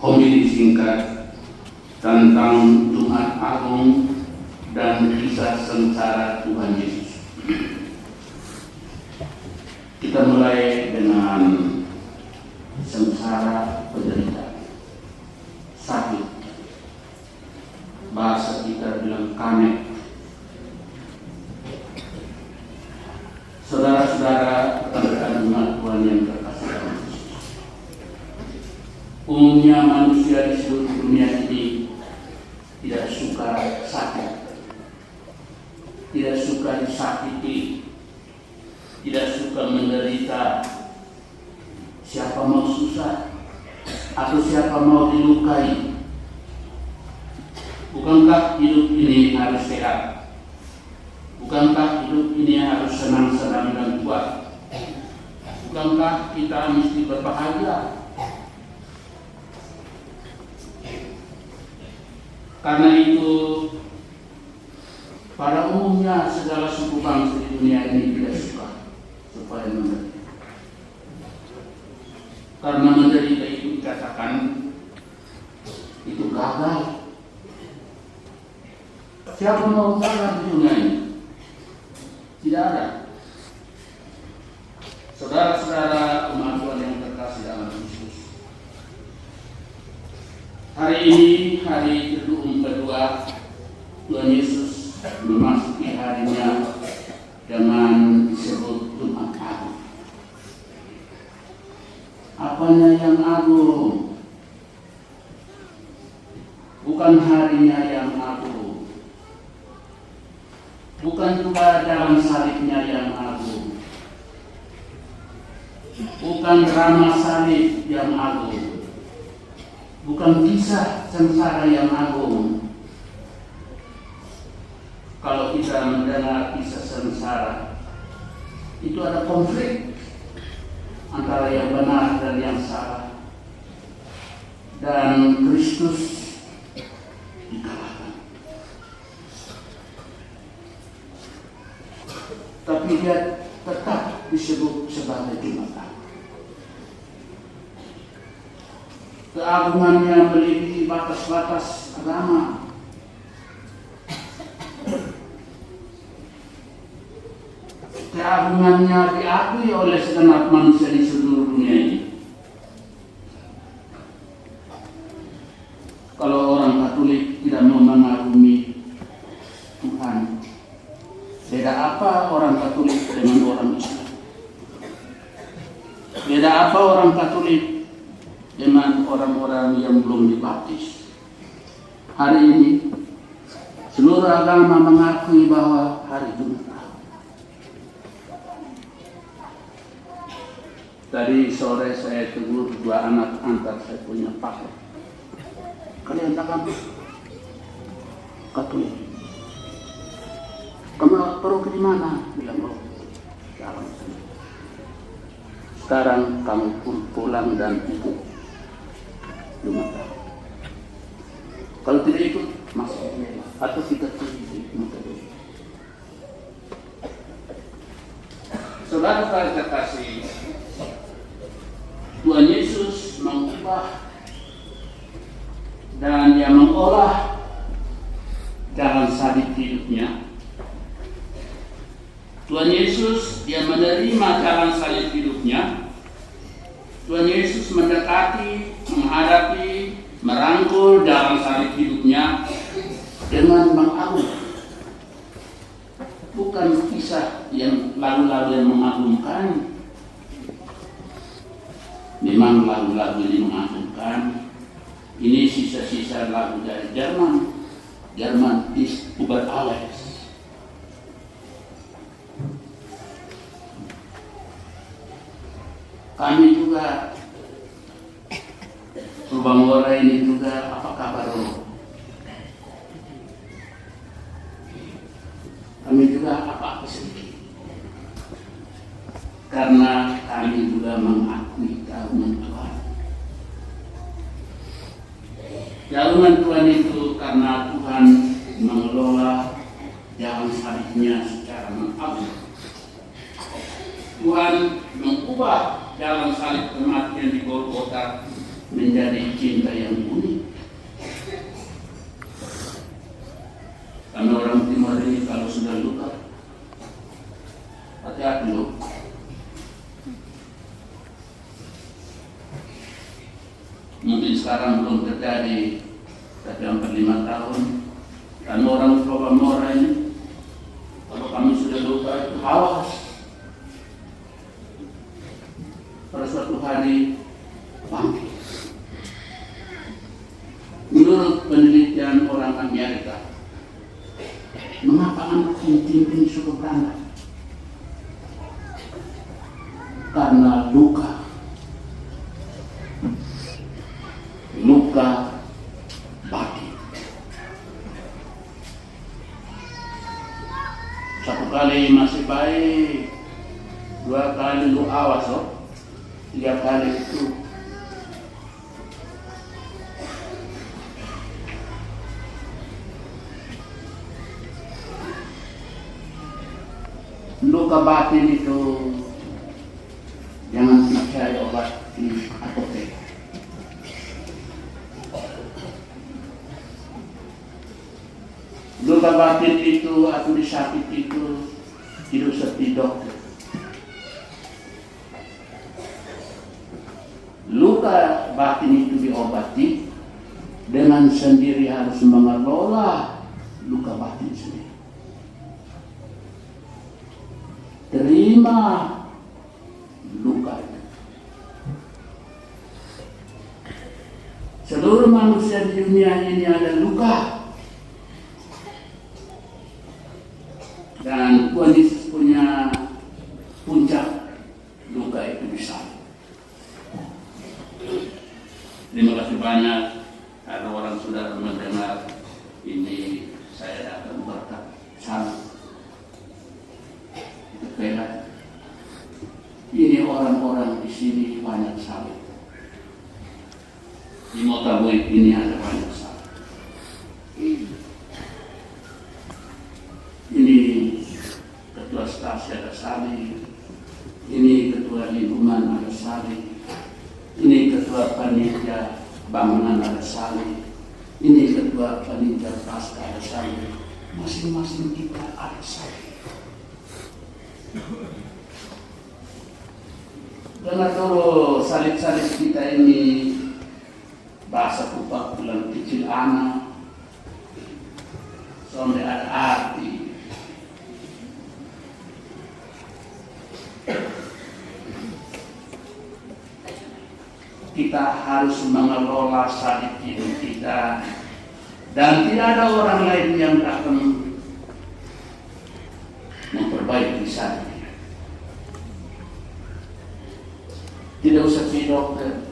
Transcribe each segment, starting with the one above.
homili singkat tentang Jumat Agung dan kisah sengsara Tuhan Yesus. Kita mulai dengan sengsara penderitaan, sakit. Bahasa kita bilang kanek. Saudara-saudara rekan umat Tuhan yang terkasih dalam Kristus. Umumnya manusia di seluruh dunia ini tidak suka sakit, tidak suka disakiti, tidak suka menderita. Siapa mau susah atau siapa mau dilukai? Bukankah hidup ini harus sehat? Bukankah hidup ini harus senang-senang dan kuat? Bukankah kita mesti berbahagia? Karena itu, pada umumnya segala suku bangsa di dunia ini tidak suka supaya menderita. Karena menderita itu dikatakan itu gagal. Siapa mau gagal di dunia ini? Tidak ada. Saudara-saudara umat Tuhan yang terkasih dalam Kristus, hari ini hari Triduum kedua Tuhan Yesus memasuki harinya dengan disebut Jumat Agung. Apanya yang agung? Bukan harinya yang agung, bukan juga jalan salibnya yang agung, bukan drama salib yang agung, bukan kisah sengsara yang agung. Kalau kita mendengar kisah sengsara, itu ada konflik antara yang benar dan yang salah, dan Kristus dikalahkan. Tapi dia tetap disebut sebagai Jumat Agung. Keagungannya melebihi batas-batas agama. Keagungannya diakui oleh segenap manusia di seluruh dunia ini. Kalau orang Katolik tidak mau mengagumi Tuhan, beda apa orang Katolik dengan orang Islam? Beda apa orang Katolik dengan orang-orang yang belum dibaptis? Hari ini seluruh agama mengakui bahwa hari Jumat. Tadi sore saya tegur dua anak antar saya punya paket. Kalian takkan Katolik? Kamu pergi di mana? Bilang lo. Jalan. Sekarang kamu pun pulang dan ikut Jumat. Kalau tidak ikut, masuk atau kita pergi. Saudara-saudara terkasih, Tuhan Yesus mengubah dan Dia mengolah jalan salib hidupnya. Tuhan Yesus Dia menerima jalan salib hidupnya. Tuhan Yesus mendekati, menghadapi, merangkul jalan salib hidupnya dengan mengagung. Bukan kisah yang lalu-lalu yang mengagumkan. Memang lagu-lagu ini mengagumkan. Ini sisa-sisa lagu dari Jerman. Jerman ist über alles. Kami juga Subangora ini juga, apa kabar lo? Kami juga apa-apa sedikit. Karena kami juga mengakui keagungan Tuhan. Keagungan Tuhan itu karena Tuhan mengelola jalan salibnya secara mengagung. Tuhan mengubah jalan salib kematian di Golgota menjadi cinta yang unik. Kami orang Timur ini kalau sudah luka, hati-hati loh. Mungkin sekarang belum terjadi, tapi hampir 5 tahun. Kami orang Mora ini, kalau kami sudah luka itu awas. Pada suatu hari bangkit. Menurut penelitian orang Amerika, mengapa anak yatim ini suka beranak? Karena luka batin. Satu kali masih baik, 2 kali lu awas loh, 3 kali itu luka batin itu jangan percaya obat di apotek. Luka batin itu atau disakit itu tidak seperti dokter. Luka batin itu diobati dengan sendiri, harus mengelola luka batin sendiri. Terima luka itu. Seluruh manusia di dunia ini ada luka. Dan Tuhan Yesus punya puncak luka itu di salib. Terima kasih banyak karena orang sudah mendengar ini, saya akan berkat salib. Itu bela. Ini orang-orang di sini banyak salib. Di Motaboy ini ada banyak salib. Ini ketua stasi ada salib, ini ketua lingkungan ada salib, ini ketua panitia bangunan ada salib, ini ketua panitia pasca ada salib. Masing-masing kita ada salib. Dengar dulu, salib-salib kita ini bahasa Kupak bilang kecil anak, sampai ada arti. Kita harus mengelola salib hidup kita, dan tidak ada orang lain yang akan memperbaiki salib. Tidak usah ke dokter.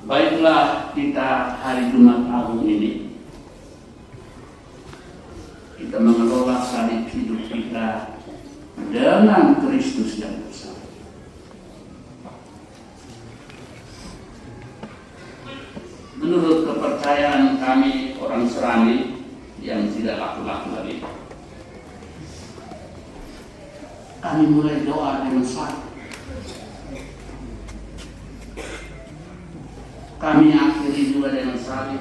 Baiklah kita hari Jumat Agung ini, kita mengelola salib hidup kita dengan Kristus yang besar. Menurut kepercayaan kami orang Serani yang tidak laku-laku lagi, kami mulai doa dengan salib. Kami akhiri juga dengan salib.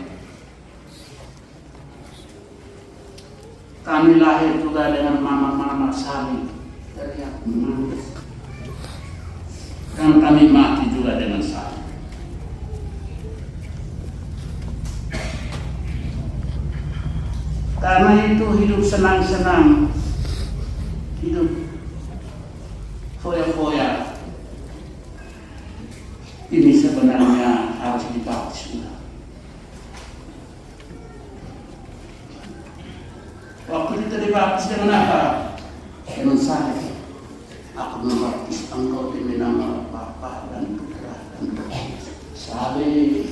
Kami lahir juga dengan mama-mama salib. Teriak menangis. Dan kami mati juga dengan salib. Karena itu hidup senang-senang, hidup foya-foya, ini sebenarnya harus dibaptis. Waktu kita dibaptis dengan apa? Dengan salib. Aku membaptis engkau demi nama Bapa dan Putra dan Roh Kudus. Salib.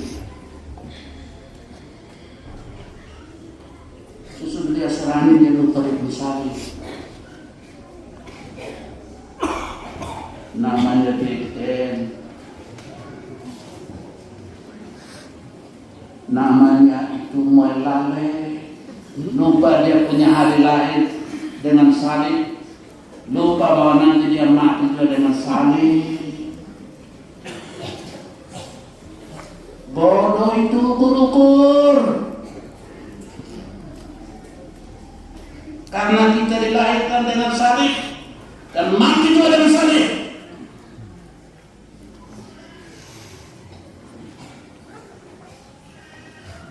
Susul dia Serani dia lupa di salib. Namanya Beten, namanya itu Moelale. Lupa dia punya hari lahir dengan salib. Lupa bahwa nanti dia mati juga dengan salib. Bodoh itu ukur-ukur. Karena kita dilahirkan dengan salib dan mati juga dengan salib.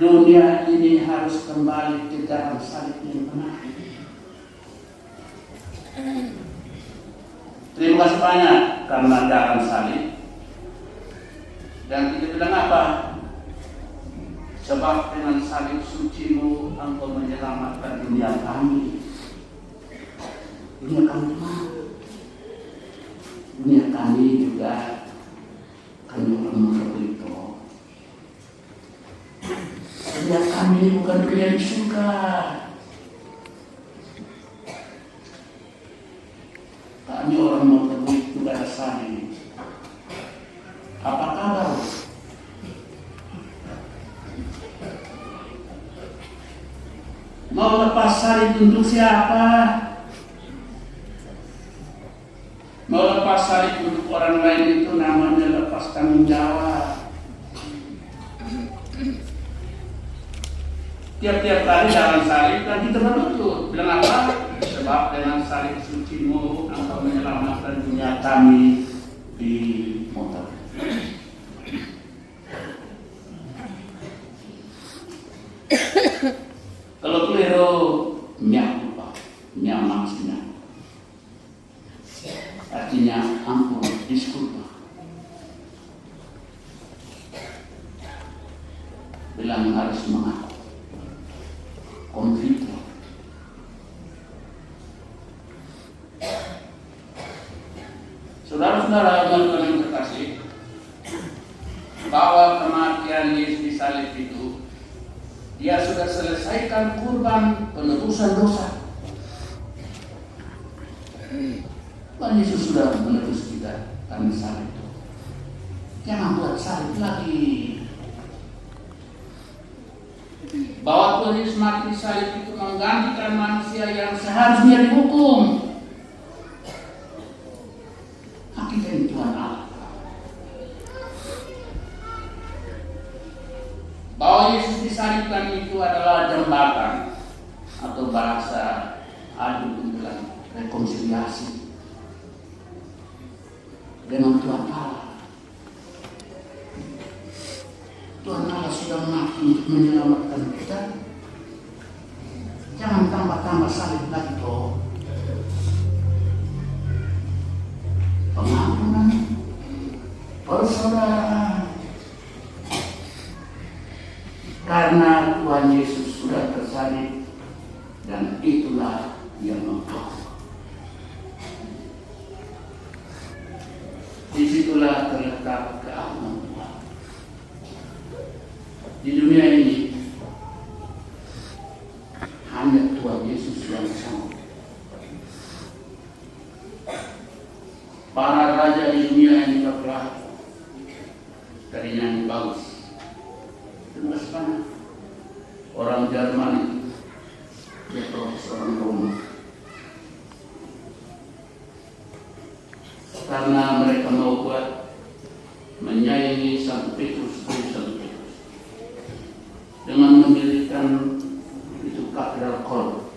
Dunia ini harus kembali ke dalam salib yang benar. Terima kasih banyak karena dalam salib. Dan kita bilang apa? Sebab dengan salib sucimu engkau menyelamatkan dunia kami. Dunia kami mana? Dunia kami juga kami orang Katolik. Dunia kami ini bukan dunia di surga. Kami orang Katolik juga rasanya. Apa kabar? Mau lepas salib untuk siapa? Mau lepas salib untuk orang lain itu namanya lepas tanggung jawab. Tiap-tiap kali dalam salib kan kita berlutut. Bilang apa? Sebab dengan salib sucimu engkau menyelamatkan dunia kami di motor. Kalau keliru nyak lupa, nyak maksudnya. Artinya ampun, diskulpa. Bilang harus mengaku. Konflik. Saudara-saudara yang terkasih, bahwa kematian Yesus di salib itu, Dia sudah selesaikan kurban penebusan dosa. Tuhan Yesus sudah menebus kita karena salib itu. Jangan buat salib lagi. Bahwa Tuhan Yesus mati di salib itu menggantikan manusia yang seharusnya dihukum. Hakikatnya Tuhan Allah. Bahwa Yesus disalibkan itu adalah jembatan atau bahasa adu bilang rekonsiliasi dengan Tuhan Allah. Tuhan Allah sudah mati untuk menyelamatkan kita. Jangan tambah-tambah salib lagi toh. Pengampunan persaudaraan. Karena Tuhan Yesus sudah tersalib dan itulah yang mengkau. Disitulah terletak keagungan Tuhan. Di dunia ini hanya Tuhan Yesus yang sanggup. Para raja di dunia ini berkelahi dari yang bagus. Termasuk orang Jerman itu seorang Roma. Karena mereka mau buat menyaingi Santo Petrus dengan mendirikan itu katedral Kolon.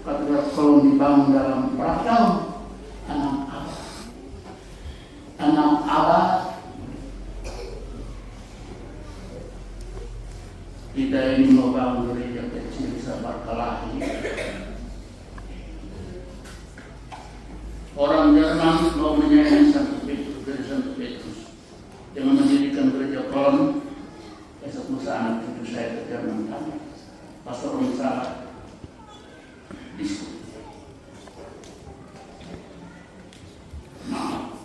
Katedral Kolon dibangun dalam berapa tahun? 6 abad. 6 abad. Kita ini mau bangun gereja kecil sabar kelahi. Orang Jerman mau menyayangi Santo Petrus dari Santo Petrus dengan mendirikan gereja Kolon. Besok lusa anak cucu saya ke Jerman tanya, pastor orang salah diskusi. Maaf,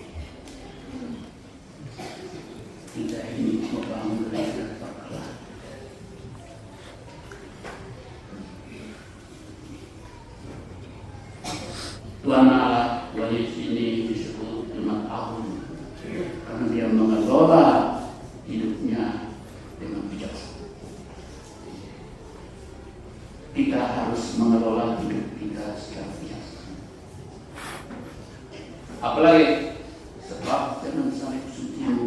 kita ini mau bangun gereja berkelah. Tuhan Allah, Tuhan Yesus ini disebut Jemaat Agung karena Dia mengelola hidupnya dengan bijaksana. Kita harus mengelola hidup kita secara bijaksana. Apalagi sebab dengan salib sucimu